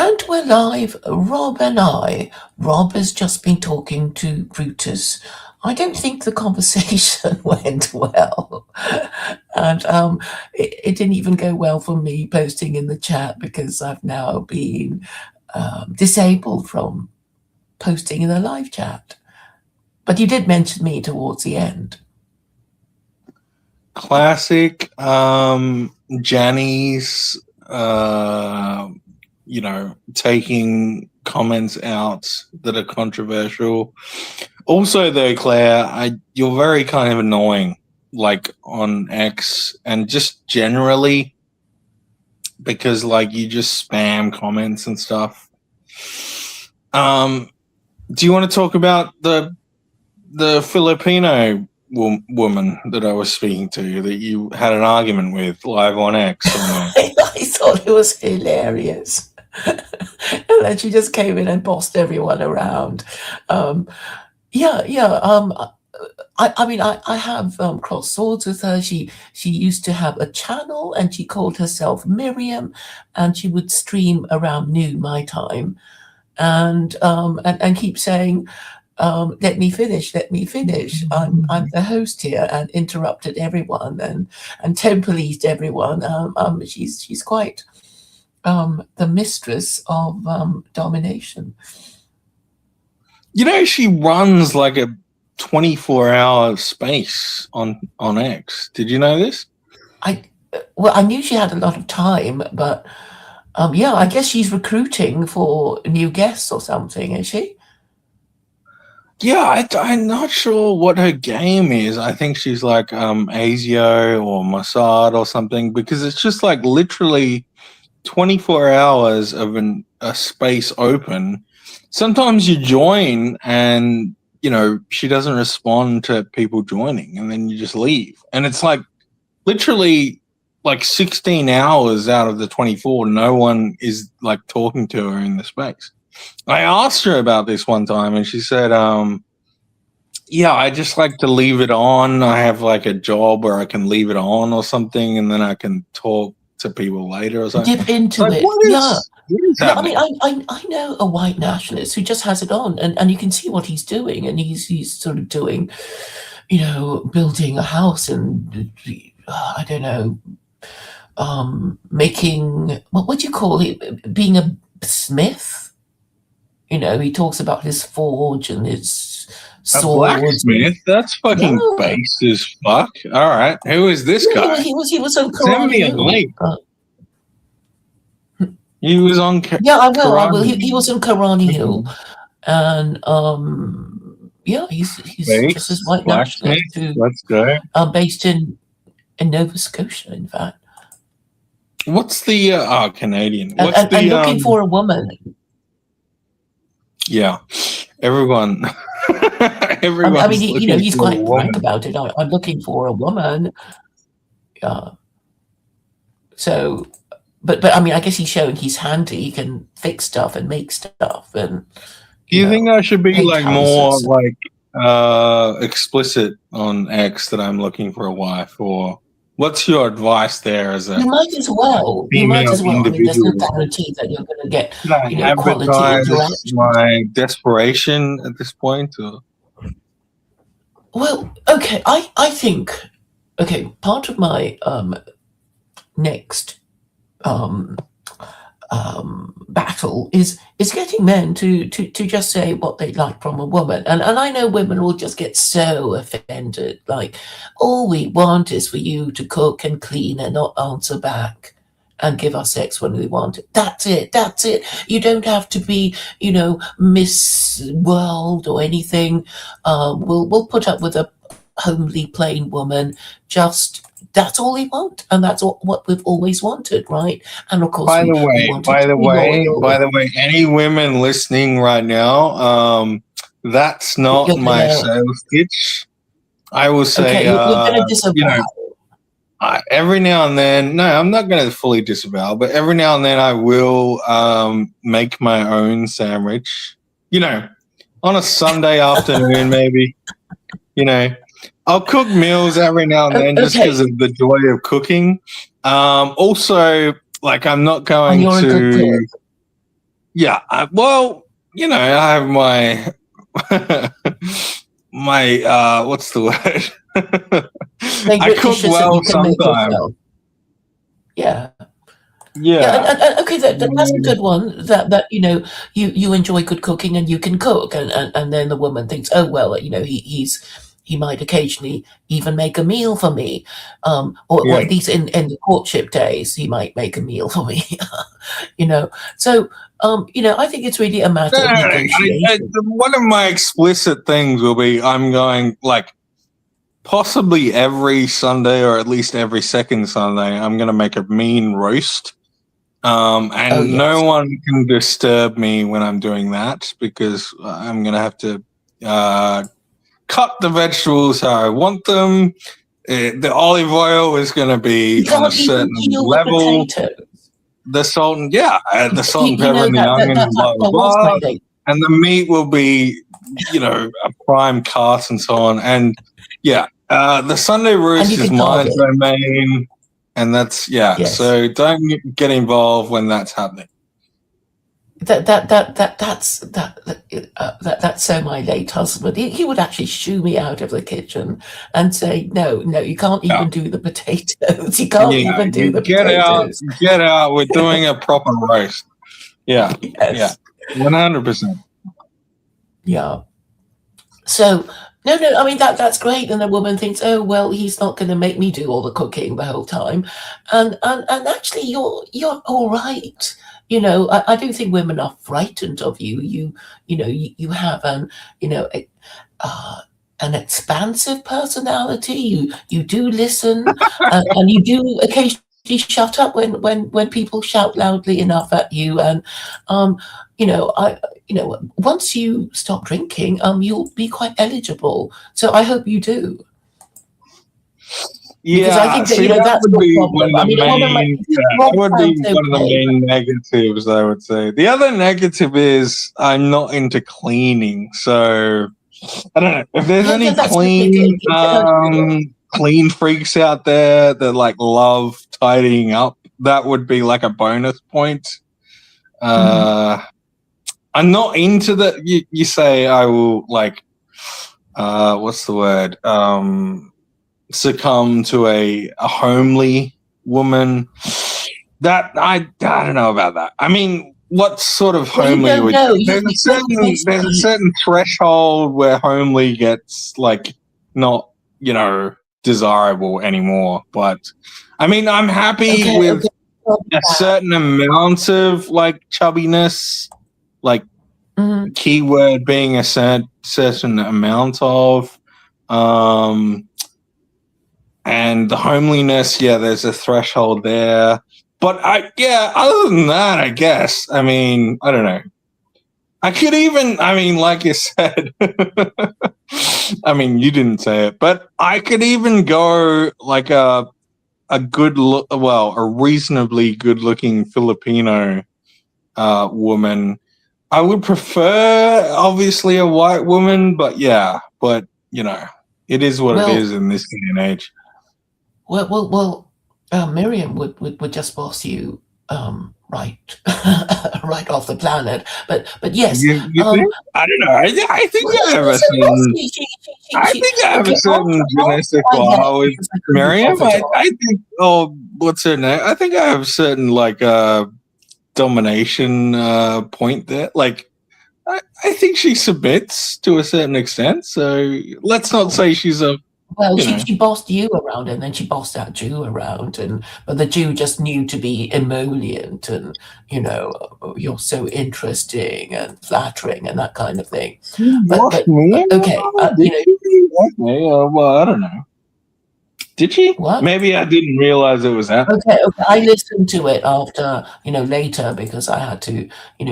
And we're live, Rob and I. Rob has just been talking to Brutus. I don't think the conversation went well. And it didn't even go well for me posting in the chat because I've now been disabled from posting in the live chat. But you did mention me towards the end. Classic Janice, taking comments out that are controversial. Also, though, Claire, you're very kind of annoying, like on X and just generally, because like you just spam comments and stuff. Do you want to talk about the Filipino woman that I was speaking to that you had an argument with live on X? I thought it was hilarious. And then she just came in and bossed everyone around. I have crossed swords with her. She used to have a channel and she called herself Miriam, and she would stream around noon my time, and keep saying, let me finish. I'm the host here, and interrupted everyone and temporized everyone. She's quite the mistress of domination. She runs like a 24-hour space on X. Did you know this? I knew she had a lot of time, but I guess she's recruiting for new guests or something, is she? Yeah, I'm not sure what her game is. I think she's like ASIO or Mossad or something, because it's just like literally 24 hours of a space open. Sometimes you join and, she doesn't respond to people joining, and then you just leave. And it's like literally like 16 hours out of the 24, no one is like talking to her in the space. I asked her about this one time and she said, I just like to leave it on. I have like a job where I can leave it on or something, and then I can talk to people later or something. Dip into like, it. I mean, I know a white nationalist who just has it on, and you can see what he's doing, and he's sort of doing, building a house and I don't know, making, what do you call it, being a smith. He talks about his forge and his sword. A blacksmith? That's fucking base as fuck. All right, who is this guy? He was on Send me a link. He was on. I will. He was on Karani Hill, and he's just as white nationalist. Let's go. Based in Nova Scotia, in fact. What's the Canadian? What's and looking for a woman. Yeah, everyone. I mean, he's quite frank about it. I'm looking for a woman. So, but I mean, I guess he's showing he's handy. He can fix stuff and make stuff. And do you think I should be like more like explicit on X that I'm looking for a wife, or what's your advice there? As a you might as well. I mean, there's no guarantee that you're going to get quality interaction. My desperation at this point, or? Well, okay, I think part of my next battle is getting men to just say what they like from a woman, and I know women will just get so offended, like, all we want is for you to cook and clean and not answer back and give us sex when we want it. That's it. You don't have to be, Miss World or anything. We'll put up with a homely plain woman. Just that's all we want, and that's what we've always wanted, right? And of course, by the way, any women listening right now, that's not my sales pitch. I will say, you're going to disavow. Every now and then, no, I'm not going to fully disavow, but every now and then I will make my own sandwich. On a Sunday afternoon, maybe. I'll cook meals every now and then just because of the joy of cooking. Also, like, I'm not going to. Yeah. Well, you know, I have my my what's the word? I Favorite cook dishes that well you can make sometimes. yourself. Yeah. Yeah, Yeah. and okay, that's a good one. That you enjoy good cooking and you can cook, and then the woman thinks, oh well, he might occasionally even make a meal for me, or Yeah. at least in the courtship days, he might make a meal for me, you know. So I think it's really a No, matter no, of no. negotiation. One of my explicit things will be I'm going like possibly every Sunday or at least every second Sunday, I'm going to make a mean roast. Oh And no yes, one can disturb me when I'm doing that because I'm going to have to cut the vegetables how I want them. The olive oil is going to you be on a can't even certain peel the level. potatoes. The salt and the salt and You pepper know and the onion and blah blah that was blah. my date. And the meat will be, a prime cast and so on. And yeah, the Sunday And roast you is can carve my it. domain, and that's Yes. So don't get involved when that's happening. That's so my late husband. He would actually shoo me out of the kitchen and say, "No, no, you can't Yeah, even do the potatoes. You can't yeah. even do You the get out, potatoes." get out. We're doing a proper roast. Yeah, yeah, Yes, 100%. yeah. So no, no. I mean that's great. And the woman thinks, "Oh well, he's not going to make me do all the cooking the whole time," and actually, you're all right. I do think women are frightened of you. You have uh, an expansive personality. You do listen, and you do occasionally shut up when people shout loudly enough at you. And I once you stop drinking, you'll be quite eligible. So I hope you do, because I Yeah, think that see, that that's would your be one problem. of I the mean, a woman might main. think Yeah, 6 that would be sounds one of the okay. main negatives. I would say the other negative is I'm not into cleaning, so I don't know if there's Yeah, yeah, any that's okay. clean freaks out there that like love tidying up. That would be like a bonus point. Mhm. I'm not into the. You say I will like. What's the word? Succumb to a homely woman. That I don't know about that. I mean, what sort of Well, you homely don't would know. there's a Basically, certain threshold where homely gets like not desirable anymore. But I mean, I'm happy okay, with okay. Well, a certain amount of like chubbiness, like mhm. keyword being a certain amount of. Um, and the homeliness, yeah, there's a threshold there. But other than that, I guess, I mean, I don't know. I could even, I mean, like you said, I mean, you didn't say it, but I could even go like a good look, well, a reasonably good looking Filipino woman. I would prefer, obviously, a white woman, but it is what it is Well, in this day and age. Miriam would just boss you right right off the planet. But yes, You think? I don't know. I think well, I she have a wasn't certain. bossy. I think I have a Okay, certain je ne after sais I left quoi with because I couldn't be Miriam. bothered on. I think. Oh, what's her name? I think I have a certain like domination point there. Like I think she submits to a certain extent. So let's not Oh, say she's a. well, You she know. she bossed you around, and then she bossed that Jew around, but the Jew just knew to be emollient, and you're so interesting and flattering and that kind of thing. Lost But me? okay, Did she? Okay. Well, I don't know. Did she? what? Maybe I didn't realize it was happening. Okay, okay. I listened to it after, later because I had to,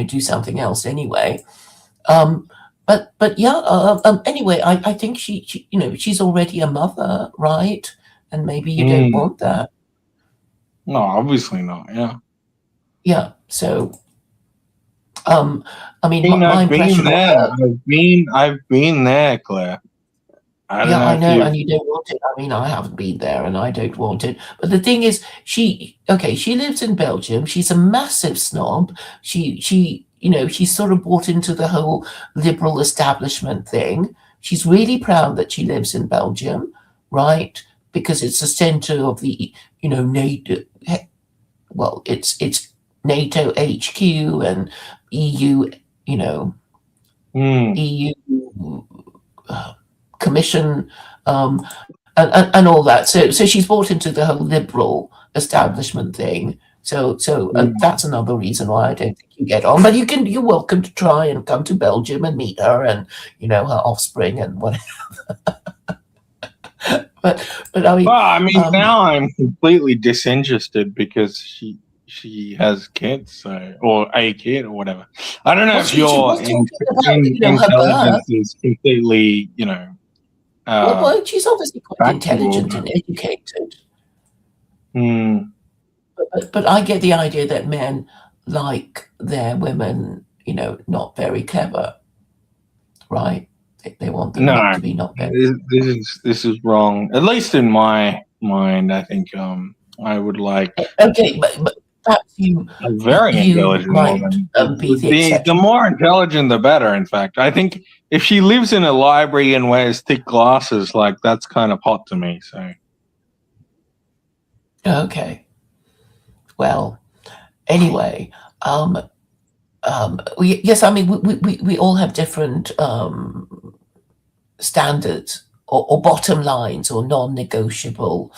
do something else anyway. Um, but yeah. Anyway, I think she's already a mother, right? And maybe you don't Mm, want that. no, obviously not. Yeah. Yeah. So, I mean, my I've been impression of there. her. I've been there, Claire. I don't Yeah, know I if know, you've. and you don't want it. I mean, I haven't been there, and I don't want it. But the thing is, she lives in Belgium. She's a massive snob. She she's sort of bought into the whole liberal establishment thing. She's really proud that she lives in Belgium, right? Because it's the center of the, NATO. Well, it's NATO HQ and EU, EU Commission, and all that. So she's bought into the whole liberal establishment thing. So that's another reason why I don't think you get on. But you're welcome to try and come to Belgium and meet her and her offspring and whatever. but I mean, well, I mean, now I'm completely disinterested because she has kids, or a kid or whatever. I don't know if your intelligence is completely, well, she's obviously quite intelligent and educated. But I get the idea that men like their women, not very clever, right? They want them to be not very. This is wrong. At least in my mind, I think I would like. Okay, but perhaps you a very intelligent woman. The more intelligent, the better. In fact, I think if she lives in a library and wears thick glasses, like that's kind of hot to me. So. Okay. Well, anyway, yes, I mean we all have different standards or bottom lines or non-negotiable,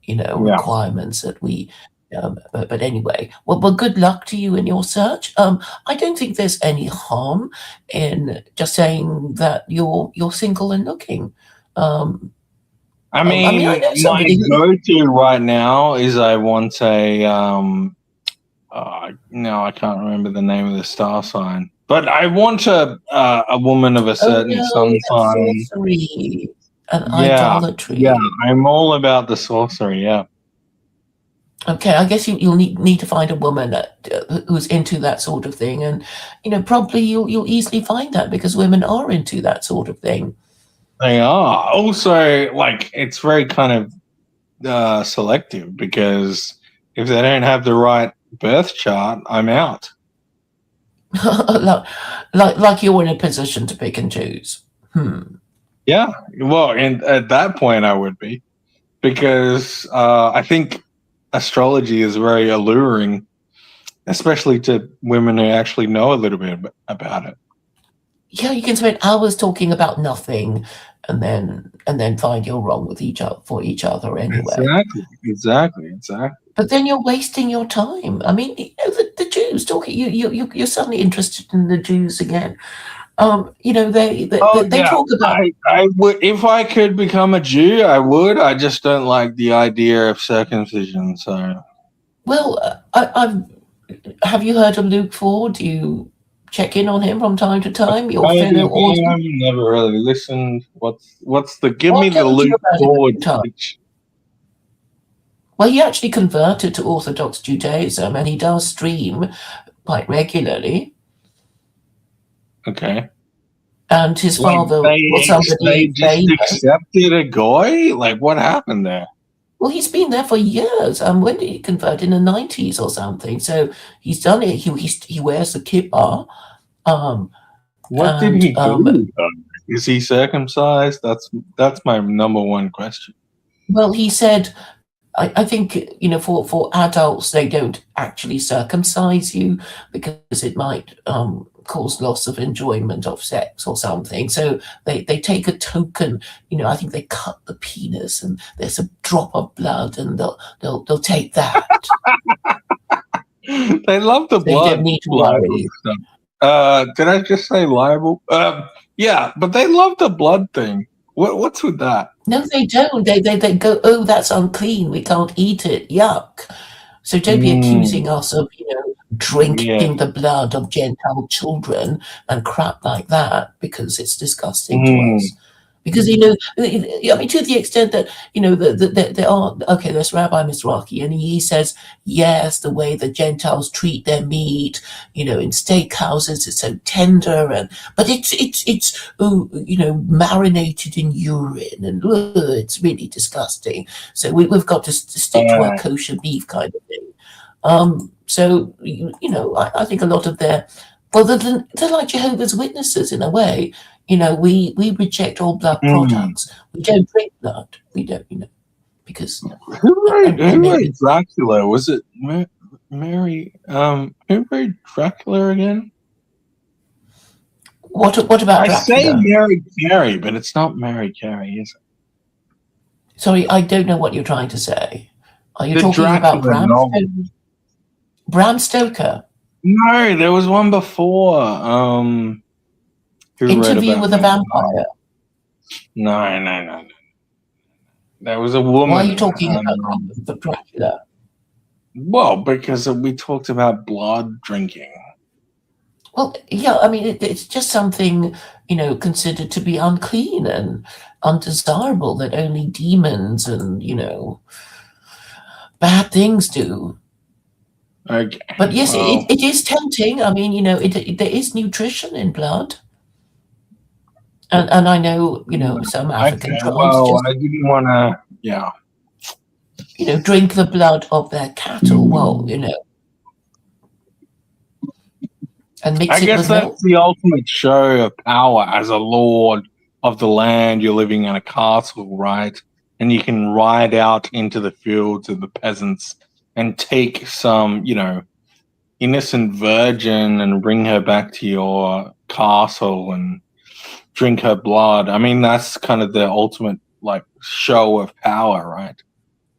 requirements that we. But anyway, well, good luck to you in your search. I don't think there's any harm in just saying that you're single and looking. I mean my go-to right now is I want a no, I can't remember the name of the star sign, but I want a woman of a certain sun sign. Sorcery and idolatry. Yeah, I'm all about the sorcery. Yeah. Okay, I guess you'll need to find a woman who's into that sort of thing, and probably you'll easily find that because women are into that sort of thing. They are also it's very kind of selective because if they don't have the right birth chart, I'm out. like you're in a position to pick and choose. Yeah, well, and at that point I would be, because I think astrology is very alluring, especially to women who actually know a little bit about it. Yeah, you can spend hours talking about nothing, and then find you're wrong with each other anyway. Exactly. But then you're wasting your time. I mean, the Jews talking. You're suddenly interested in the Jews again. They talk about. I would, if I could become a Jew, I would. I just don't like the idea of circumcision. So, well, have you heard of Luke Ford? Do you check in on him from time to time? Your fellow author? I've never really listened. What's the? Give me the Luke Ford speech. Well, he actually converted to Orthodox Judaism, and he does stream quite regularly. Okay. And his father was somebody they just accepted a goy? What happened there? Well, he's been there for years. When did he convert? In the 90s or something. So he's done it. He wears the kippah. What did he do? Is he circumcised? That's my number one question. Well, he said, I think, for adults, they don't actually circumcise you because it might cause loss of enjoyment of sex or something. So they take a token, I think they cut the penis and there's a drop of blood and they'll take that. They love the blood. They don't need to worry. Did I just say liable? Yeah, but they love the blood thing. What's with that? No, they don't. They go, oh, that's unclean. We can't eat it. Yuck. So don't be accusing us of, drinking the blood of Gentile children and crap like that, because it's disgusting to us. Because, I mean, to the extent that, there are, okay, there's Rabbi Mizrahi, and he says, yes, the way the Gentiles treat their meat, in steakhouses, it's so tender, but it's marinated in urine, and it's really disgusting. So we've got to stick to our kosher beef kind of thing. So, I think a lot of their Well, they're like Jehovah's Witnesses in a way. We reject all blood products. We don't drink blood. We don't, because and Who maybe wrote Dracula? Was it Mary? Who wrote Dracula again? what about I say Dracula? Mary Carey, but it's not Mary Carey, is it? Sorry, I don't know what you're trying to say. Are you The talking about Dracula novel. Bram Stoker? No, there was one before. Who wrote Interview about with a mental Vampire. health? No. There was a Why woman. are you talking about Dracula? Well, because we talked about blood drinking. Well, yeah, I mean, it's just something, considered to be unclean and undesirable that only demons and, bad things do. Okay. But yes, it is tempting. I mean, there is nutrition in blood. And I know, some African tribes well, I didn't want to, yeah. Drink the blood of their cattle. Well, and mix I it guess with that's milk. the ultimate show of power as a lord of the land. You're living in a castle, right? And you can ride out into the fields of the peasants and take some, innocent virgin and bring her back to your castle and drink her blood. I mean, that's kind of the ultimate show of power, right?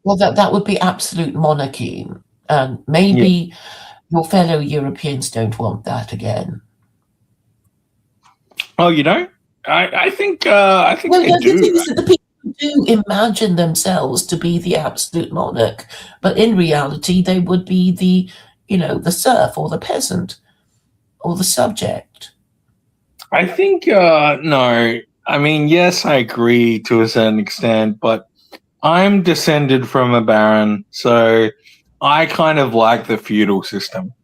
Well, that would be absolute monarchy, and maybe your fellow Europeans don't want that again. Oh, you don't? I think Well, they the thing do. is that the people do imagine themselves to be the absolute monarch, but in reality, they would be the serf or the peasant or the subject. I think no. I mean, yes, I agree to a certain extent, but I'm descended from a baron, so I kind of like the feudal system.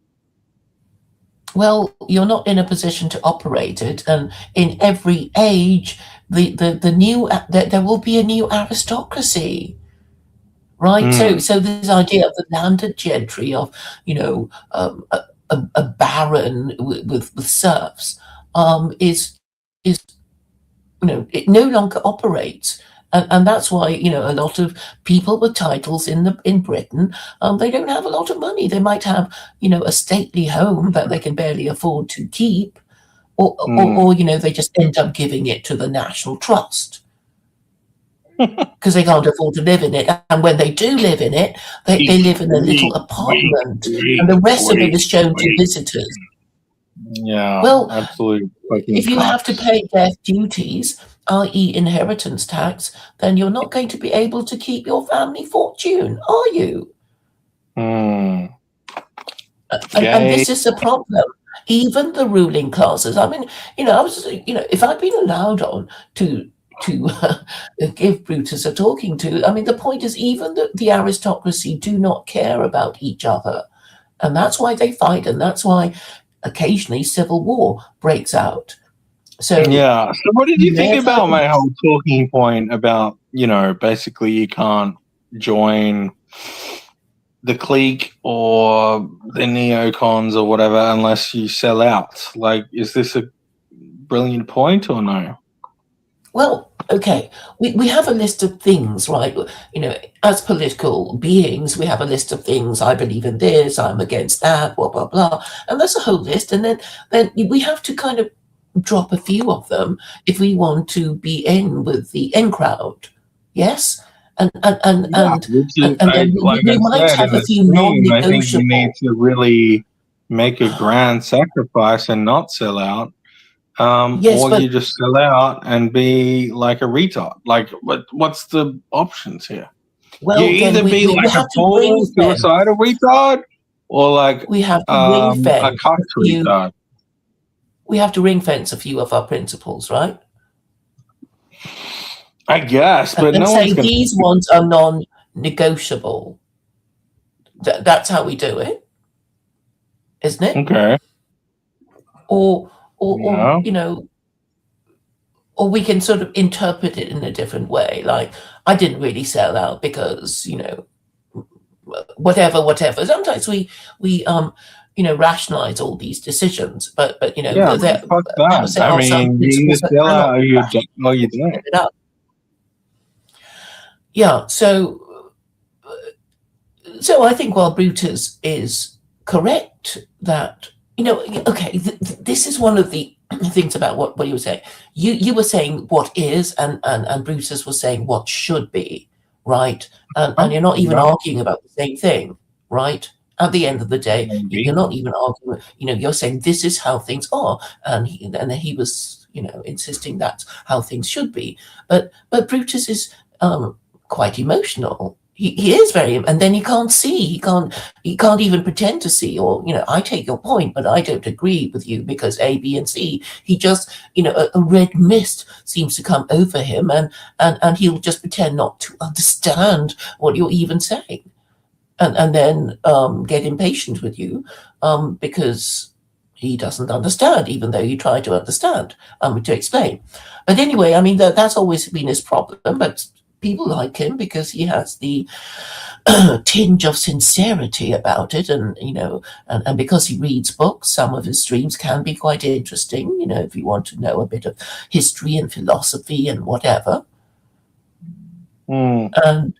Well, you're not in a position to operate it, and in every age, the new there will be a new aristocracy, right? So this idea of the landed gentry of a baron with serfs is it no longer operates. And that's why a lot of people with titles in Britain, they don't have a lot of money. They might have a stately home that they can barely afford to keep, or they just end up giving it to the National Trust because they can't afford to live in it. And when they do live in it, they live in a little apartment, and the rest of it is shown to visitors. Yeah, well, absolutely. If you have to pay death duties, i.e., inheritance tax, then you're not going to be able to keep your family fortune, are you? Mm. And this is the problem. Even the ruling classes. I mean, if I'd been allowed on to give Brutus a talking to, I mean, the point is, even the aristocracy do not care about each other, and that's why they fight, and that's why occasionally civil war breaks out. So yeah. So what did you think about my whole talking point about, basically you can't join the clique or the neocons or whatever unless you sell out? Like, is this a brilliant point or no? Well, okay, we have a list of things, right? As political beings, we have a list of things. I believe in this, I'm against that, blah, blah, blah. And that's a whole list. And then we have to kind of drop a few of them if we want to be in with the in crowd. Yes? And then we might have a few non-negotiable. I think you need to really make a grand sacrifice and not sell out. Or you just sell out and be like a retard. Like, what's the options here? Well, you either be like a full suicidal retard, or like we have to a cuck retard. We have to ring fence a few of our principles, right? I guess, but and no say one's these ones are non-negotiable. That's how we do it, isn't it? Okay. Or or we can sort of interpret it in a different way. Like, I didn't really sell out because whatever. Sometimes we rationalize all these decisions. But Yeah, but fuck that. there I are some mean, you principles either that sell cannot out or be you don't. rationally Or you don't. ended up. Yeah, so I think while Brutus is correct that okay, this is one of the things about what you were saying. You were saying what is, and Brutus was saying what should be, right? And you're not even No, arguing about the same thing, right? At the end of the day, maybe. you're not even arguing. You're saying this is how things are, and he was insisting that's how things should be. But Brutus is quite emotional. He is very, and then he can't see. He can't even pretend to see. Or I take your point, but I don't agree with you because A, B, and C. He just a red mist seems to come over him, and he'll just pretend not to understand what you're even saying, and then get impatient with you because he doesn't understand, even though you try to understand, to explain. But anyway, I mean that's always been his problem. But people like him because he has the tinge of sincerity about it, and and because he reads books, some of his streams can be quite interesting. If you want to know a bit of history and philosophy and whatever. Mm. And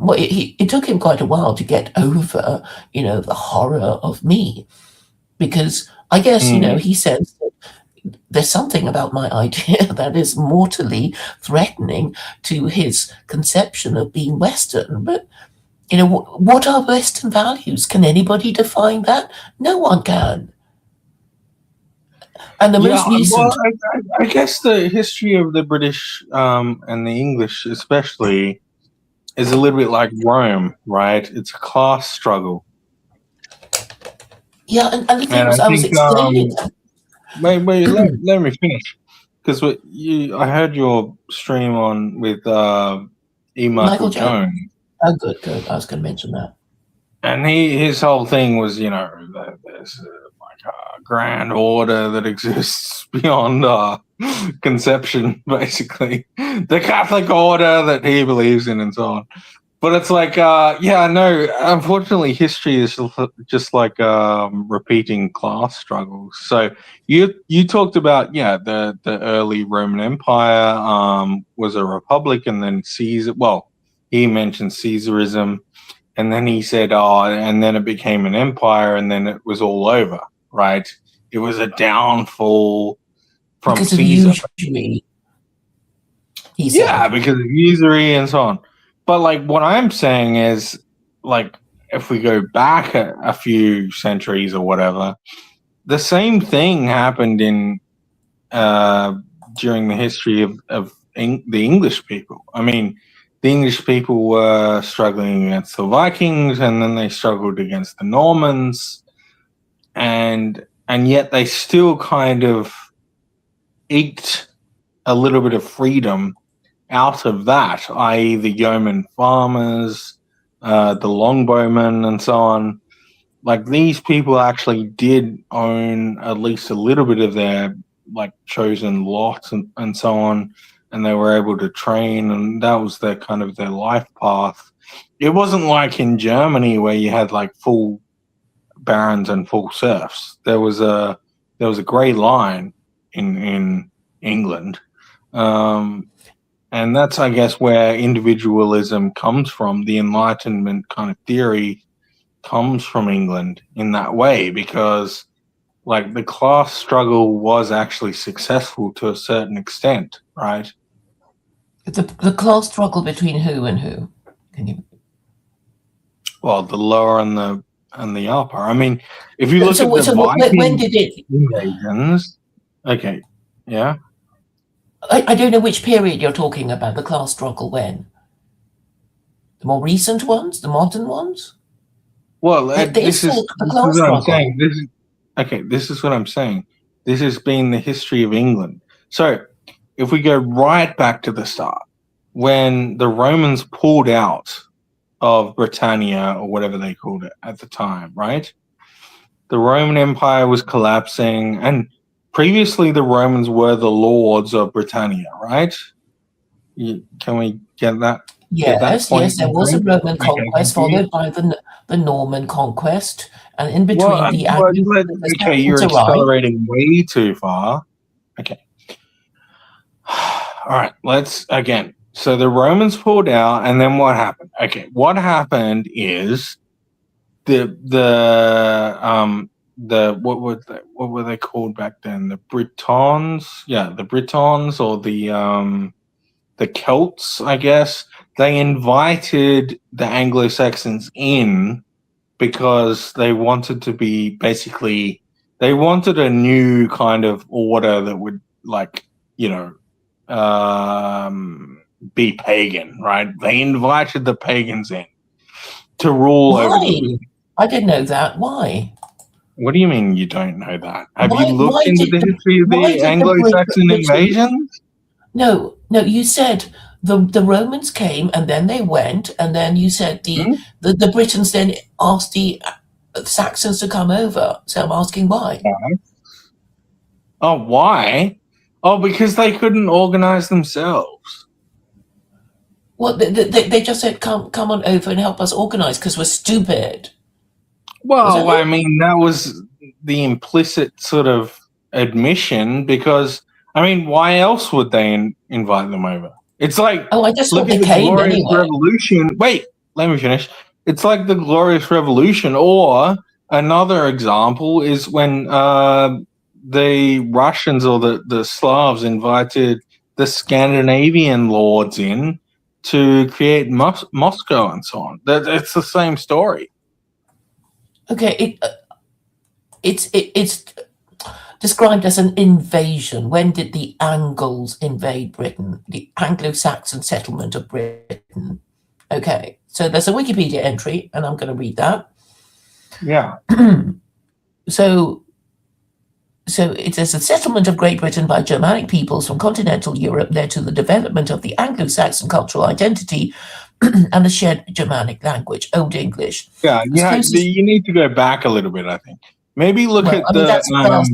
well, it took him quite a while to get over, the horror of me, because I guess he says that there's something about my idea that is mortally threatening to his conception of being Western. But what are Western values? Can anybody define that? No one can. And the Yeah, most recent, well, I guess the history of the British and the English, especially, is a little bit like Rome, right? It's a class struggle, yeah, and the thing and I was, I was think explaining. wait, let me finish because I heard your stream on with E. Michael Michael Jones. Jones, Oh, good. I was going to mention that. and his whole thing was that there's like a grand order that exists beyond conception, basically the Catholic order that he believes in, and so on. But it's like, no. Unfortunately, history is just like repeating class struggles. So you talked about the early Roman Empire was a republic, and then Caesar. Well, he mentioned Caesarism, and then he said, and then it became an empire, and then it was all over. Right? It was a downfall from Because of Caesar. usury, he Yeah, said. because of usury and so on. But like what I'm saying is, like, if we go back a few centuries or whatever, the same thing happened in during the history of the English people. I mean, the English people were struggling against the Vikings, and then they struggled against the Normans, and yet they still kind of eked a little bit of freedom out of that, i.e., the yeoman farmers, the longbowmen, and so on. Like these people actually did own at least a little bit of their like chosen lot and so on, and they were able to train, and that was their kind of their life path. It wasn't like in Germany where you had like full barons and full serfs. There was a grey line in England. And that's, I guess, where individualism comes from. The Enlightenment kind of theory comes from England in that way, because like the class struggle was actually successful to a certain extent, right? The class struggle between who and who? Can you? Well, the lower and the upper. I mean, if you look at the When Viking did it? invasions, okay, yeah. I don't know which period you're talking about. The class struggle when? The more recent ones, the modern ones. Well, There is still a this class is what I'm struggle. saying. This is what I'm saying. This has been the history of England. So if we go right back to the start, when the Romans pulled out of Britannia, or whatever they called it at the time, right? The Roman Empire was collapsing, and previously the Romans were the lords of Britannia, right? Can we get that? at that Yes, point yes, there in was a time? Roman Okay, conquest, thank you. followed by the Norman conquest, and in Well, between the okay, you're Saxons arrived. accelerating way too far. Okay. All right, let's again. So the Romans pulled out, and then what happened? Okay, what happened is the what were they called back then? The Britons, yeah, the Britons or the Celts, I guess. They invited the Anglo-Saxons in because they wanted to be basically they wanted a new kind of order that would like you know be pagan, right? They invited the pagans in to rule over them. Why? I didn't know that. Why? What do you mean you don't know that? Have you looked Why into the history of why the did the Anglo-Saxon British? invasions? No, no. You said the Romans came and then they went, and then you said Hmm? the Britons then asked the Saxons to come over. So I'm asking why. Oh, why? Oh, because they couldn't organize themselves. Well, they just said come on over and help us organize because we're stupid. Was that Well, I it? mean, that was the implicit sort of admission because, I mean, why else would they invite them over? It's like, Oh, I just look thought at they the came Glorious anyway. Revolution. Wait, let me finish. It's like the Glorious Revolution, or another example is when the Russians or the Slavs invited the Scandinavian lords in to create Moscow and so on. It's the same story. Okay, it's described as an invasion. When did the Angles invade Britain? The Anglo-Saxon settlement of Britain. Okay, so there's a Wikipedia entry, and I'm going to read that. Yeah. So it says the settlement of Great Britain by Germanic peoples from continental Europe led to the development of the Anglo-Saxon cultural identity and the shared Germanic language, Old English. Yeah, As yeah. close as, You need to go back a little bit. I think maybe look well, at I mean, the that's the first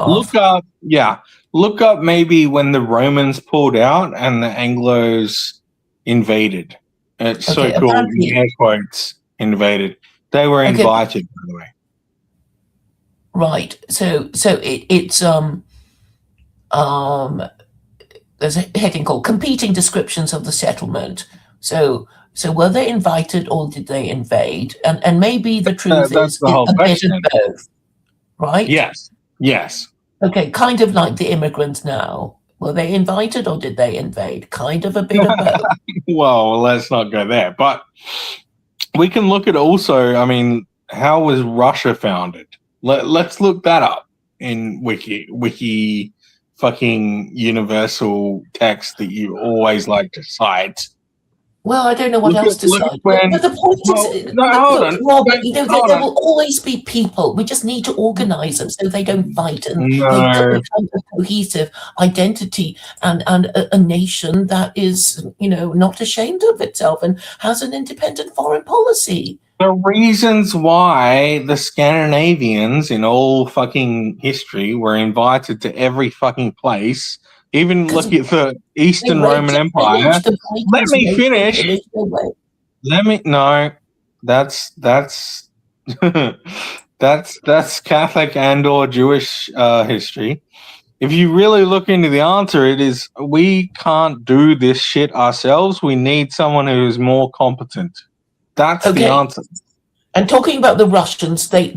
look paragraph. up. Yeah, look up maybe when the Romans pulled out and the Anglos invaded. It's Okay, so-called in apparently, air quotes invaded. They were okay, invited, by the way. right. So it's um there's a heading called competing descriptions of the settlement. So were they invited or did they invade? And maybe the truth That's is the whole a bit of question. both, right? Yes, yes. Okay, kind of like the immigrants now. Were they invited or did they invade? Kind of a bit of both. Well, let's not go there. But we can look at also. I mean, how was Russia founded? Let's look that up in wiki fucking universal text that you always like to cite. Well, I don't know what else to Look say. at But when. the point Well, is, no, hold look, on. Robert, Don't, you know, hold there on. will always be people. We just need to organize them so they don't fight and they No, become a cohesive identity and a nation that is, not ashamed of itself and has an independent foreign policy. the reasons why the Scandinavians in all fucking history were invited to every fucking place. Even Because look at the they Eastern raped Roman and Empire. pillaged, the Let Vikings me raped and finish. pillaged away. Let me no. That's that's Catholic and or Jewish history. If you really look into the answer, it is we can't do this shit ourselves. We need someone who is more competent. That's the Okay, answer. and talking about the Russians, they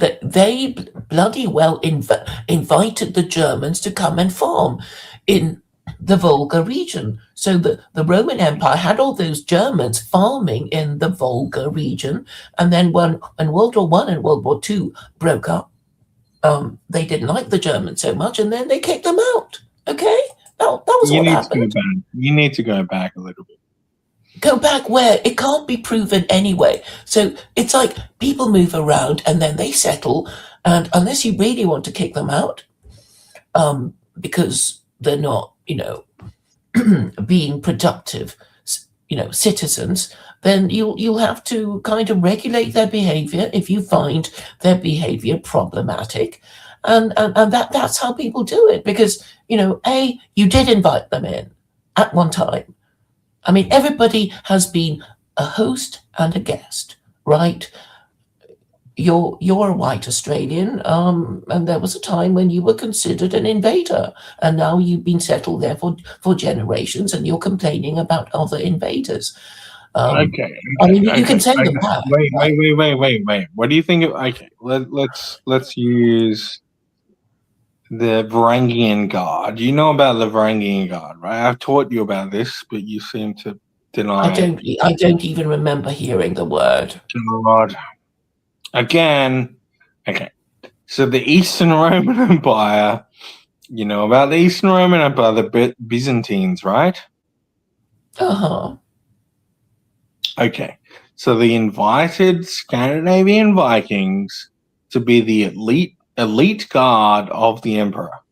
bloody well invited the Germans to come and farm in the Volga region. So the Roman Empire had all those Germans farming in the Volga region, and then when World War One and World War Two broke up, they didn't like the Germans so much, and then they kicked them out. Okay, that was You what need to go happened. back. You need to go back a little bit. Go back where? It can't be proven anyway. So it's like people move around and then they settle, and unless you really want to kick them out, because they're not, being productive, citizens, then you'll have to kind of regulate their behavior if you find their behavior problematic, and that's how people do it because you did invite them in at one time. I mean, everybody has been a host and a guest, right? You're a white Australian, and there was a time when you were considered an invader, and now you've been settled there for generations, and you're complaining about other invaders. Okay, I mean, okay, you can okay, send them okay. back. Wait. What do you think of? Okay, let's use the Varangian god. You know about the Varangian god, right? I've taught you about this, but you seem to deny it. I don't even remember hearing the word. God. Again, okay. So the Eastern Roman Empire, you know about the Eastern Roman Empire, the Byzantines, right? Uh-huh. Okay. So they invited Scandinavian Vikings to be the elite guard of the emperor.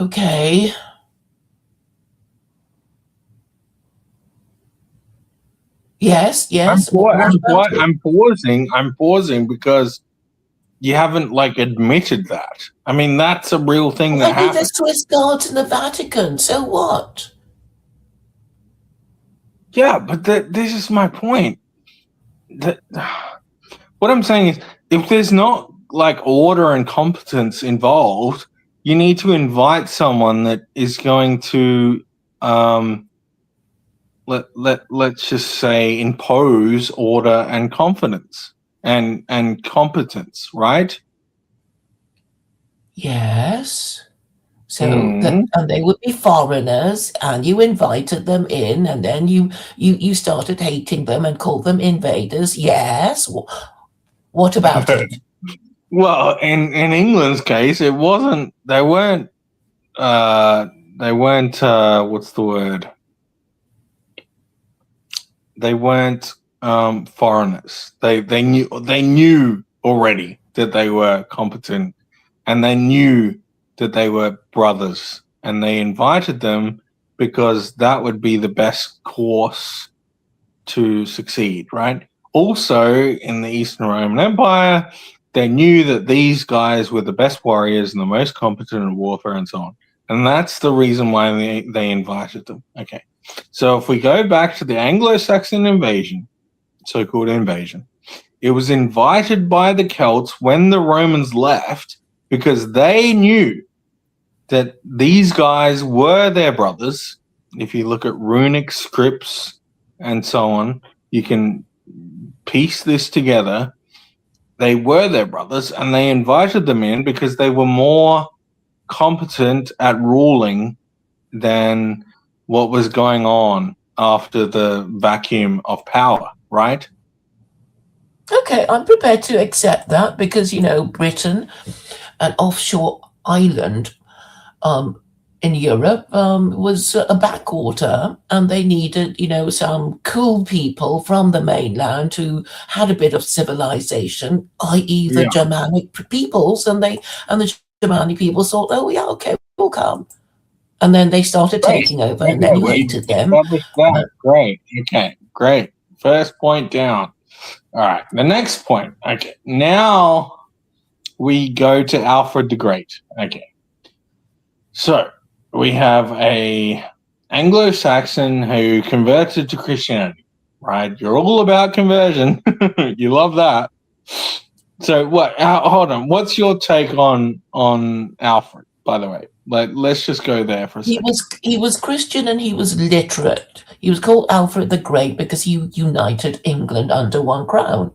Okay. Yes. I'm pausing because you haven't like admitted that. I mean, that's a real thing that Maybe happened. there's Swiss guards in the Vatican. So what? Yeah, but this is my point. What I'm saying is, if there's not like order and competence involved, you need to invite someone that is going to let's just say impose order and confidence and competence, right? Yes. So that, and they would be foreigners, and you invited them in, and then you started hating them and called them invaders. Yes. What about it? Well, in England's case, it wasn't. They weren't. What's the word? They weren't foreigners. They knew already that they were competent, and they knew that they were brothers, and they invited them because that would be the best course to succeed, right? Also, in the Eastern Roman Empire, they knew that these guys were the best warriors and the most competent in warfare and so on. And that's the reason why they invited them. Okay. So if we go back to the Anglo-Saxon invasion, so-called invasion, it was invited by the Celts when the Romans left because they knew that these guys were their brothers. If you look at runic scripts and so on, you can piece this together. They were their brothers, and they invited them in because they were more competent at ruling than what was going on after the vacuum of power, right? Okay, I'm prepared to accept that because, Britain, an offshore island in Europe, was a backwater, and they needed, some cool people from the mainland who had a bit of civilization, i.e. the Germanic peoples, and the Germanic people thought, oh yeah, okay, we'll come. And then they started taking over, and then you hated them. Great. Okay, great. First point down. All right, the next point. Okay, now we go to Alfred the Great. Okay, so we have a Anglo-Saxon who converted to Christianity, right? You're all about conversion. You love that. So what? Hold on. What's your take on Alfred? By the way, let's just go there for a second. He was Christian and he was literate. He was called Alfred the Great because he united England under one crown.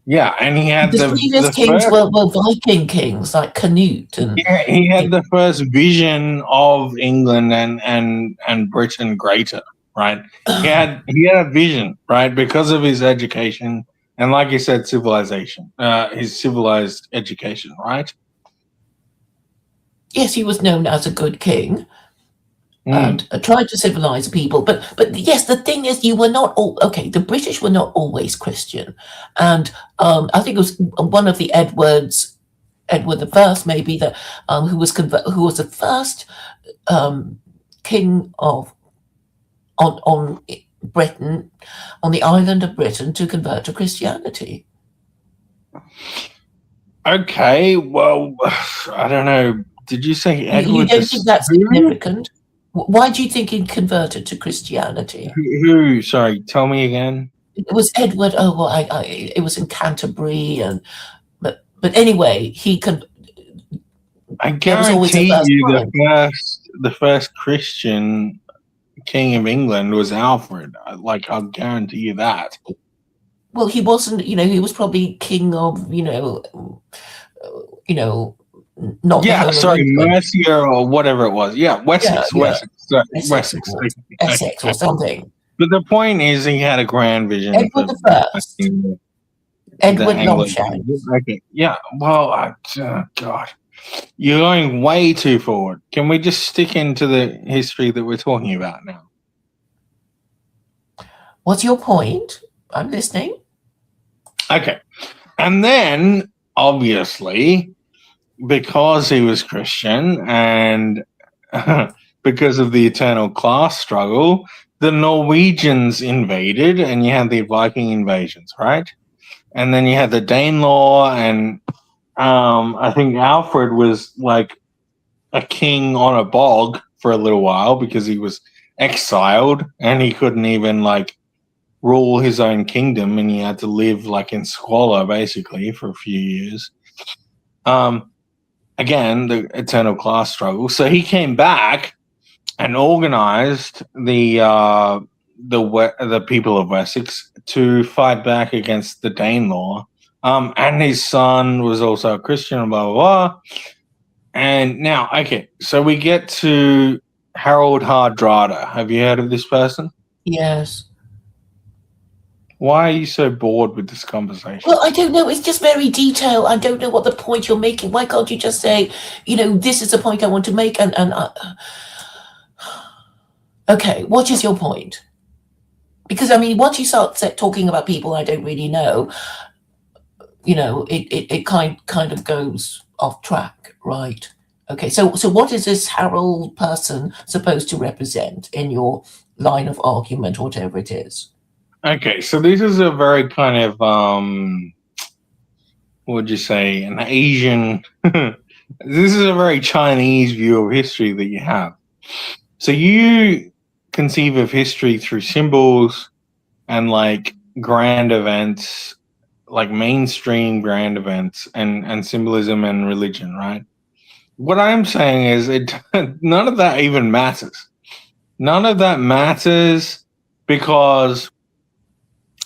Yeah, and he had the previous kings were Viking kings like Canute, and he had the first vision of England and Britain greater, right? He had a vision, right, because of his education and, like you said, civilization, his civilized education, right? Yes, he was known as a good king. And tried to civilize people, but yes, the thing is, you were not all okay. The British were not always Christian, and I think it was one of the Edward I, maybe, that who was the first king of on Britain, on the island of Britain, to convert to Christianity. Okay, well, I don't know. Did you say You Edward don't think that's who? significant? Why do you think he converted to Christianity? Who? Sorry, tell me again. It was Edward. Oh, well, it was in Canterbury, but anyway, I there was always a guarantee first you time. the first Christian king of England was Alfred. I'll guarantee you that. Well, he wasn't. He was probably king of. Not the Yeah, whole of sorry, England. Mercia or whatever it was. Yeah, Wessex. Essex or something. But the point is, he had a grand vision Edward for the First. the Edward Anglo. Longshanks. Okay, yeah. Well, God, you're going way too forward. Can we just stick into the history that we're talking about now? What's your point? I'm listening. Okay, and then obviously, because he was Christian and because of the eternal class struggle, the Norwegians invaded, and you had the Viking invasions, right? And then you had the Danelaw, and I think Alfred was like a king on a bog for a little while because he was exiled and he couldn't even like rule his own kingdom, and he had to live like in squalor basically for a few years. Again, the eternal class struggle. So he came back and organized the people of Wessex to fight back against the Danelaw. And his son was also a Christian, blah, blah, blah. And now, okay, so we get to Harald Hardrada. Have you heard of this person? Yes. Why are you so bored with this conversation? Well, I don't know. It's just very detailed. I don't know what the point you're making. Why can't you just say, this is the point I want to make? Okay, what is your point? Because, once you start talking about people I don't really know, it kind of goes off track, right? Okay, so what is this Harald person supposed to represent in your line of argument, whatever it is? Okay, so this is a very kind of, what would you say, an Asian, this is a very Chinese view of history that you have. So you conceive of history through symbols and like grand events, like mainstream grand events and symbolism and religion, right? What I'm saying is none of that even matters. None of that matters because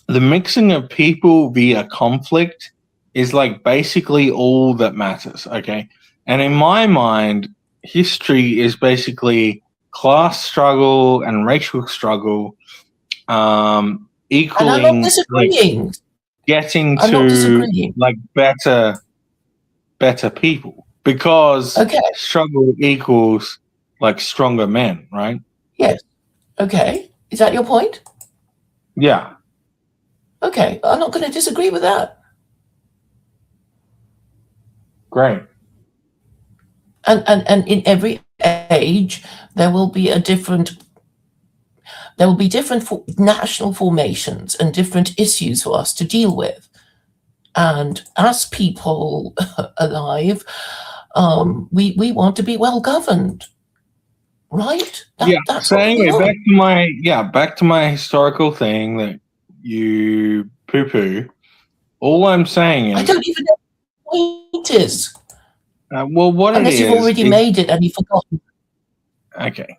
the mixing of people via conflict is like basically all that matters, okay? And in my mind, history is basically class struggle and racial struggle equaling, and I'm not disagreeing. Like, getting to like better people because struggle equals like stronger men, right? Yes. Okay. Is that your point? Yeah. Okay. I'm not going to disagree with that. Great. And in every age, there will be different national formations and different issues for us to deal with. And as people alive, we want to be well governed, right? That's so anyway, back to my historical thing that you poo-poo. All I'm saying is I don't even know what the point is. Well, what unless it you've already made it and you've forgotten. Okay.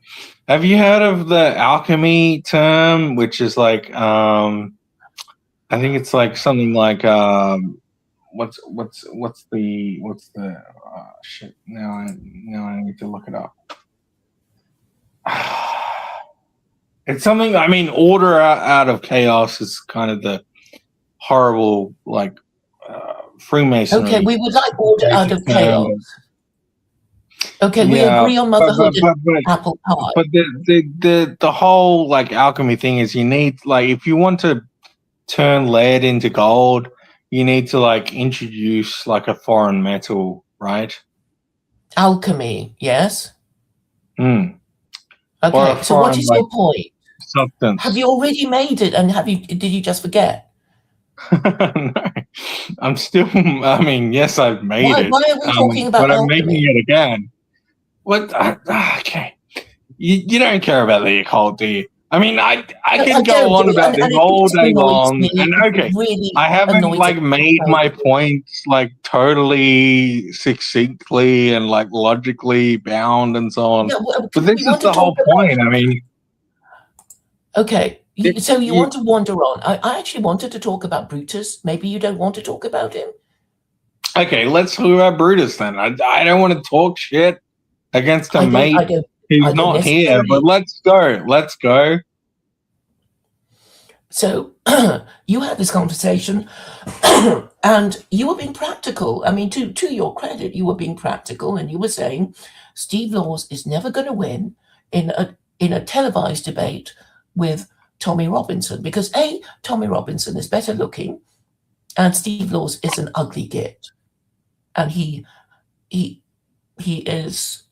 Have you heard of the alchemy term, which is like I think it's like something like what's the shit, now I need to look it up. It's something, order out of chaos is kind of the horrible like Freemasonry. Okay, we would like order out of chaos. Okay, we agree on motherhood and apple pie. But the whole like alchemy thing is you need, like, if you want to turn lead into gold, you need to like introduce like a foreign metal, right? Alchemy, yes. Okay, so what is your point? Substance. Have you already made it, and did you just forget? No, I'm still. Yes, I've made it. Why are we talking about but I'm alchemy? making it again what? Okay, you don't care about the occult, do you? I mean, I No, I could go don't, on about this and it all just day annoys long, me. and It okay, really I haven't annoys like me. made my points like totally succinctly and like logically bound and so on. Yeah, well, But we this is want to the talk whole about. point. I mean, Okay, so you you, want to wander on. I actually wanted to talk about Brutus. Maybe you don't want to talk about him. okay, let's talk about Brutus then. I don't want to talk shit against a I mate who's don't not here, but necessarily. let's go. Let's go. So you had this conversation, and you were being practical. I mean, to your credit, you were being practical, and you were saying Steve Laws is never going to win in a televised debate with Tommy Robinson because Tommy Robinson is better looking, and Steve Laws is an ugly git, and he is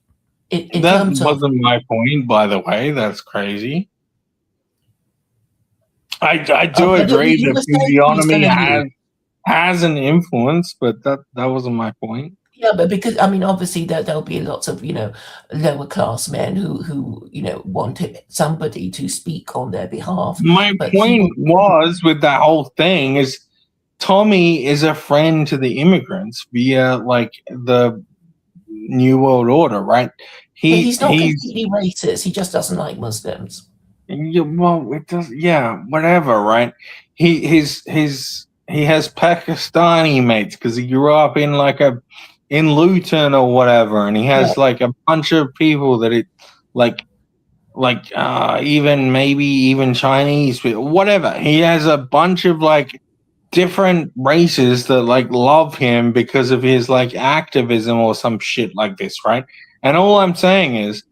in That terms of. wasn't my point, by the way. That's crazy. I do But agree you that were saying he's going physiognomy to lose. has an influence, but that wasn't my point. Yeah, but because I mean, obviously there'll be lots of lower class men who wanted somebody to speak on their behalf. My But point was with that whole thing is Tommy is a friend to the immigrants via like the New World Order, right? he's not He's completely racist. He just doesn't like Muslims. yeah, well, it does, yeah, whatever, right? He has Pakistani mates because he grew up in in Luton or whatever, and he Yeah. has like a bunch of people that it like even maybe even Chinese people, whatever. He has a bunch of like different races that like love him because of his like activism or some shit like this, right? And all I'm saying is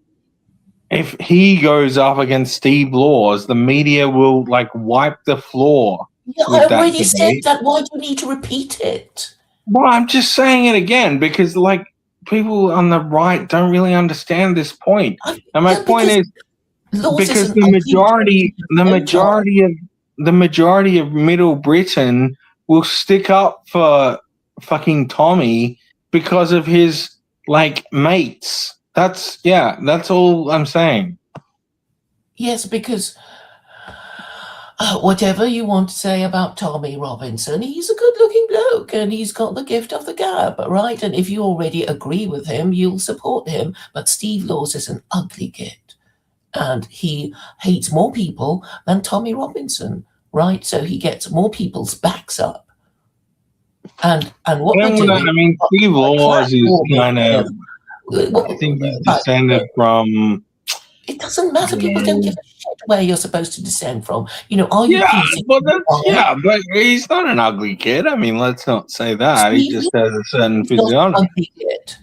if he goes up against Steve Laws, the media will like wipe the floor Yeah, I with that already said debate. that. Why do you need to repeat it? Well, I'm just saying it again because like people on the right don't really understand this point. And my Yeah, point because is Laws is because an ugly git the majority of Middle Britain will stick up for fucking Tommy because of his like mates. That's all I'm saying. Yes, because whatever you want to say about Tommy Robinson, he's a good-looking bloke and he's got the gift of the gab, right? And if you already agree with him, you'll support him. But Steve Laws is an ugly git, and he hates more people than Tommy Robinson, right? So he gets more people's backs up. And what we're doing, I mean, Steve Laws is kind of. I think he's descended from. It doesn't matter. People don't give a shit where you're supposed to descend from. Are you Yeah, PC? well, but he's not an ugly kid. I mean, let's not say that. He just has a certain physiognomy. Ugly kid.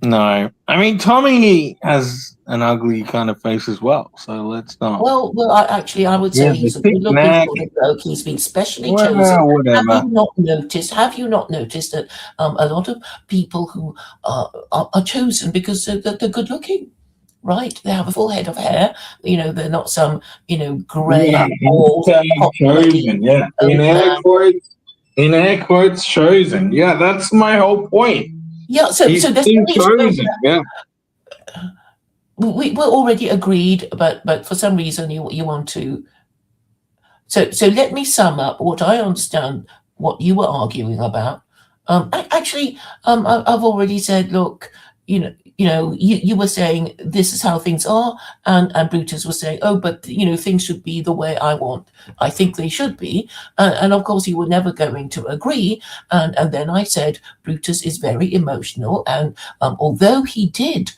No, I mean Tommy has an ugly kind of face as well. So let's not. Well, I would say he's a good-looking sort of bloke. He's been specially chosen. Whatever. Have you not noticed that a lot of people who are chosen because they're good-looking? Right, they have a full head of hair. They're not some grey. Chosen, yeah. In air quotes, chosen. Yeah, that's my whole point. Yeah, so there's chosen. Yeah, we're already agreed, but for some reason you want to. So let me sum up what I understand. What you were arguing about. Actually, I've already said. Look, you were saying this is how things are, and Brutus was saying, oh, but things should be the way I want. I think they should be, and of course you were never going to agree. And then I said Brutus is very emotional, and although he did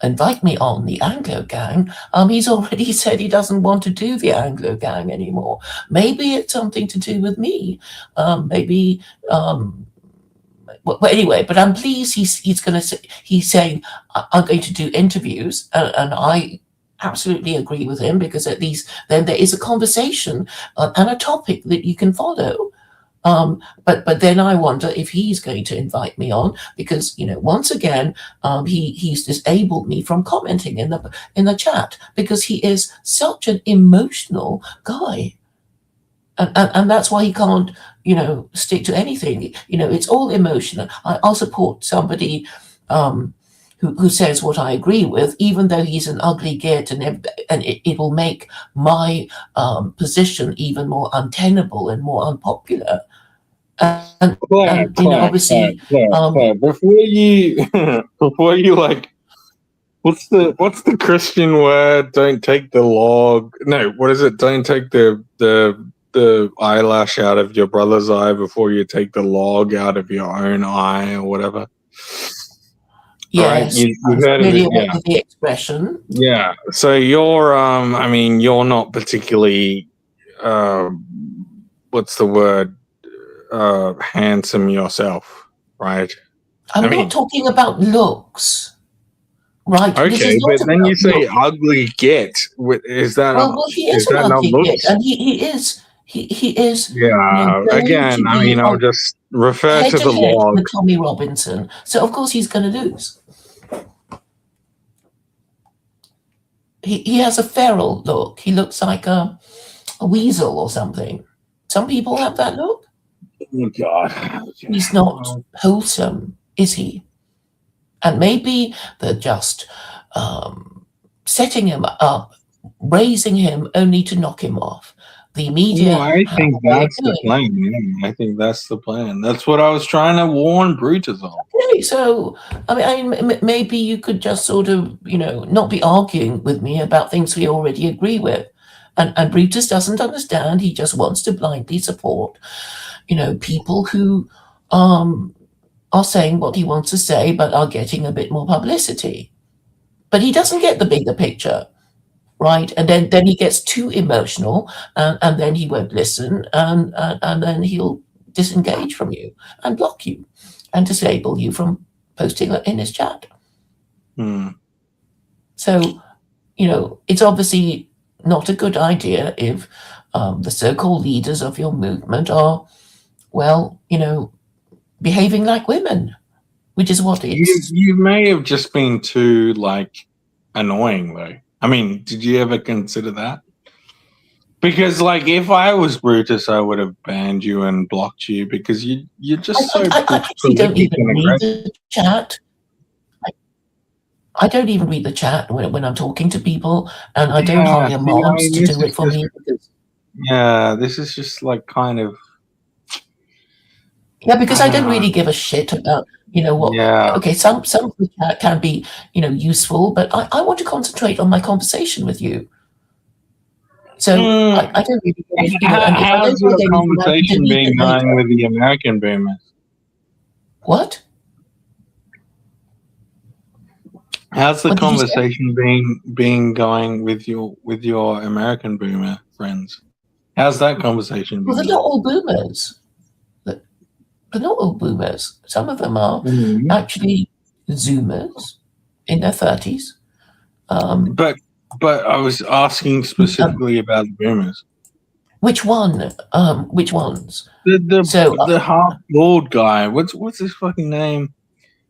invite me on the Anglo Gang, he's already said he doesn't want to do the Anglo Gang anymore. Maybe it's something to do with me. Maybe. Well, anyway, but I'm pleased he's saying I'm going to do interviews, and I absolutely agree with him because at least then there is a conversation and a topic that you can follow. But then I wonder if he's going to invite me on because once again he's disabled me from commenting in the chat because he is such an emotional guy. And that's why he can't, stick to anything. It's all emotional. I'll support somebody who says what I agree with, even though he's an ugly git, and it will make my position even more untenable and more unpopular. And obviously, Claire, before you like, what's the Christian word? Don't take the log. No, what is it? Don't take the eyelash out of your brother's eye before you take the log out of your own eye, or whatever. Yes, right? You've heard of it, yeah. The expression. Yeah. So you're, you're not particularly, what's the word, handsome yourself, right? I'm not talking about looks, right? Okay, but then you say ugly git. Is that? Well, he is an ugly git, and he is. Yeah. Again, I'll just refer to the log. With Tommy Robinson, so of course he's going to lose. He has a feral look. He looks like a weasel or something. Some people have that look. Oh God, he's not wholesome, is he? And maybe they're just setting him up, raising him only to knock him off. The media. Well, I think that's the plan. Yeah. I think that's the plan. That's what I was trying to warn Brutus of. Okay, so I mean, maybe you could just sort of, not be arguing with me about things we already agree with. And Brutus doesn't understand. He just wants to blindly support, people who are saying what he wants to say, but are getting a bit more publicity. But he doesn't get the bigger picture. Right, and then he gets too emotional, and then he won't listen, and then he'll disengage from you and block you, and disable you from posting in his chat. So, it's obviously not a good idea if the so-called leaders of your movement are, behaving like women, which is what it's. You may have just been too annoying though. I mean, did you ever consider that? Because, if I was Brutus, I would have banned you and blocked you because you're just I actually don't even read the chat. I don't even read the chat when I'm talking to people, and I don't hire mobs to do it for me. Yeah, this is just kind of. Yeah, because I don't really give a shit about what. Yeah. Okay, some of the chat can be useful, but I want to concentrate on my conversation with you. So I don't really. How's your conversation been going with the American boomers? What? How's the conversation being going with your American boomer friends? How's that conversation been? Well, they're not all boomers. They're not all boomers. Some of them are actually Zoomers in their 30s. But I was asking specifically about the boomers. Which one? Which ones? The half bald guy. What's his fucking name?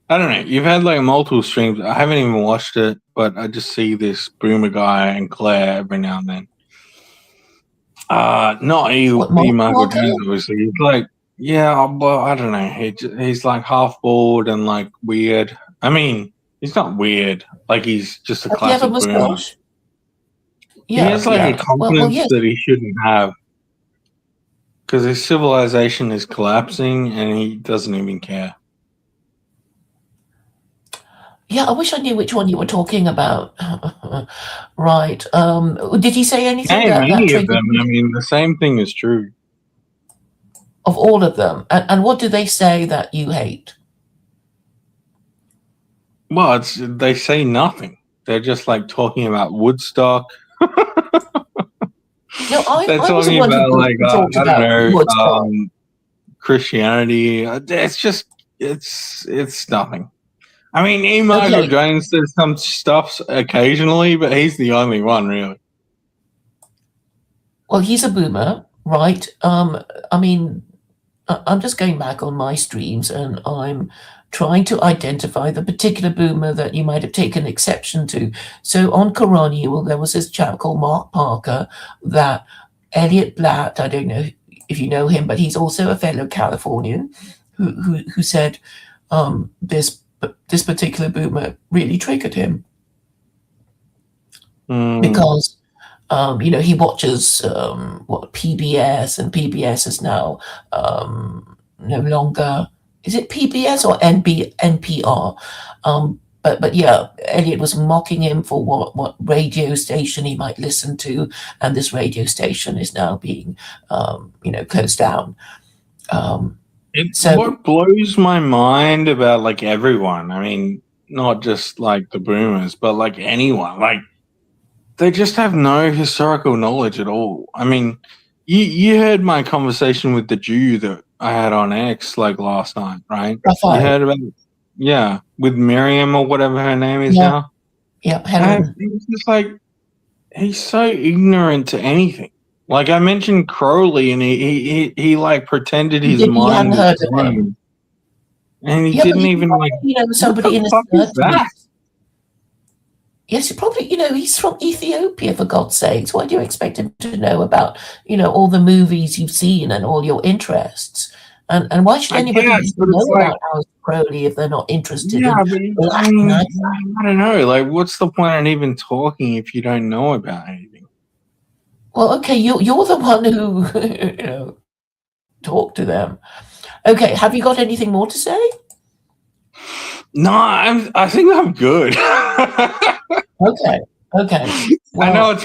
I don't know. You've had multiple streams. I haven't even watched it, but I just see this boomer guy and Claire every now and then. Not Michael James, obviously. He's yeah, but I don't know. He's half bald and weird. I mean, he's not weird. He's just a classic boomer. Yeah, he has a confidence that he shouldn't have because his civilization is collapsing and he doesn't even care. Yeah, I wish I knew which one you were talking about. Right. Did he say anything? Any of them. I mean, the same thing is true. Of all of them. And what do they say that you hate? Well, they say nothing. They're just talking about Woodstock. No, they're talking about I don't know, Christianity. It's nothing. I mean, Michael James does some stuff occasionally, but he's the only one, really. Well, he's a boomer, right? I mean, I'm just going back on my streams, and I'm trying to identify the particular boomer that you might have taken exception to. So on Coronial, there was this chap called Mark Parker that Elliot Blatt, I don't know if you know him, but he's also a fellow Californian who said this this particular boomer really triggered him Mm. because he watches what PBS, and PBS is now no longer. Is it PBS or NPR? But yeah, Elliot was mocking him for what radio station he might listen to, and this radio station is now being closed down. So what blows my mind about like everyone, I mean, not just like the boomers, but like anyone, like they just have no historical knowledge at all. I mean, you heard my conversation with the Jew that I had on X like last night, right? Raphael. You heard about it? Yeah, with Miriam or whatever her name is Yeah. now. Yeah, Helen. It's just like he's so ignorant to anything. Like I mentioned Crowley, and he like pretended his mind was blown, and he didn't even like. Somebody in his fuck is that? Yes, probably. He's from Ethiopia, for God's sakes. Why do you expect him to know about all the movies you've seen and all your interests? And why should anybody know about Alice Crowley if they're not interested in black magic? I don't know. Like, what's the point in even talking if you don't know about anything? Well, okay, you're the one who talked to them. Okay, have you got anything more to say? No, I think I'm good. Okay. Well,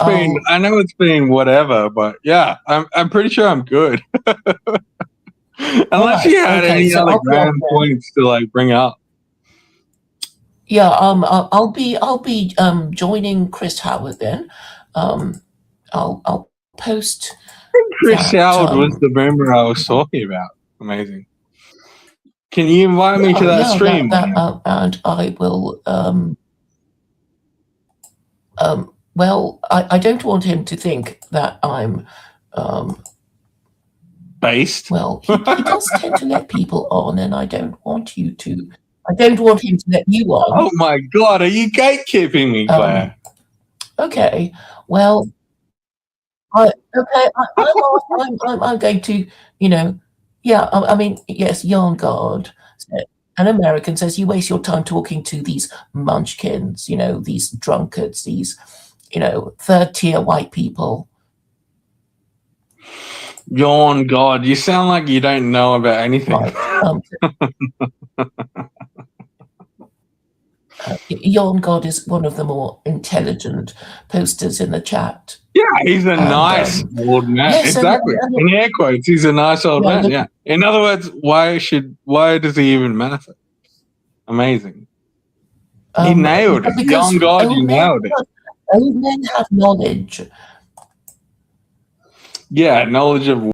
I know it's been whatever, but yeah, I'm pretty sure I'm good. Unless you had any other grand points to like bring up. Yeah, I'll be joining Chris Howard then. I'll post. Chris Howard was the boomer I was talking about. Amazing. Can you invite me to that stream? And I will. Well, I don't want him to think that I'm. Based. Well, he does tend to let people on, and I don't want you to. I don't want him to let you on. Oh my God! Are you gatekeeping me, Claire? Okay. Well. I'm going to. Yeah. I mean, yes. Yarngard, an American, says you waste your time talking to these munchkins. These drunkards. These, third-tier white people. Yawn God, you sound like you don't know about anything. Right. Yawn God is one of the more intelligent posters in the chat. Yeah, he's a nice old man. Yes, exactly. In air quotes, he's a nice old man. Yeah. In other words, why does he even matter? Amazing. He nailed it. Yawn God, you nailed it. Old men have knowledge. Yeah, knowledge of